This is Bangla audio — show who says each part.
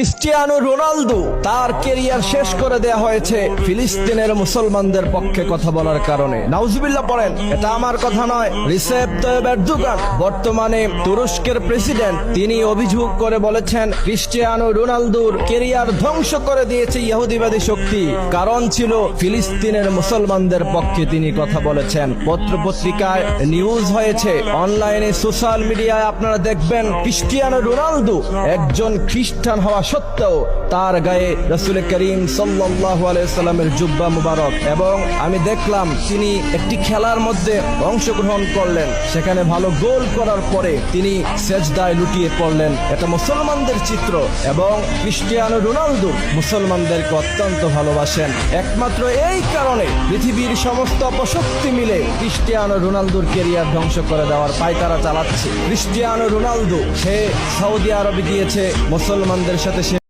Speaker 1: ক্রিস্টিয়ানো রোনালদো তার ক্যারিয়ার শেষ করে দেয়া হয়েছে ফিলিস্তিনের মুসলমানদের পক্ষে কথা বলার কারণে। নাউজুবিল্লাহ পড়েন, এটা আমার কথা নয়। রিসেপ তাইয়িপ এরদোগান, বর্তমানে তুরস্কের প্রেসিডেন্ট, তিনি অভিযোগ করে বলেছেন ক্রিস্টিয়ানো রোনালদোর ক্যারিয়ার ধ্বংস করে দিয়েছে ইহুদিবাদী শক্তি। কারণ ছিল ফিলিস্তিনের মুসলমানদের পক্ষে তিনি কথা বলেছেন। পত্রপত্রিকায় নিউজ হয়েছে, অনলাইনে সোশ্যাল মিডিয়ায় আপনারা দেখবেন ক্রিস্টিয়ানো রোনালদো একজন খ্রিস্টান হওয়া সত্ত্বেও তার গায়ে রাসূল করিম সাল্লাল্লাহু আলাইহি সাল্লামের জুব্বা মুবারক, এবং আমি দেখলাম তিনি একটি খেলার মধ্যে অংশগ্রহণ করলেন, সেখানে ভালো গোল করার পরে তিনি সেজদায় লুটিয়ে পড়লেন। এটা মুসলমানদের চিত্র, এবং ক্রিস্টিয়ানো রোনালদো মুসলমানদেরকে অত্যন্ত ভালোবাসেন। একমাত্র এই কারণে পৃথিবীর সমস্ত অপশক্তি মিলে ক্রিস্টিয়ানো রোনালদোর ক্যারিয়ার ধ্বংস করে দেওয়ার পায়তারা চালাচ্ছে। ক্রিস্টিয়ানো রোনালদো সে সৌদি আরবে গিয়েছে, মুসলমানদের সাথে সে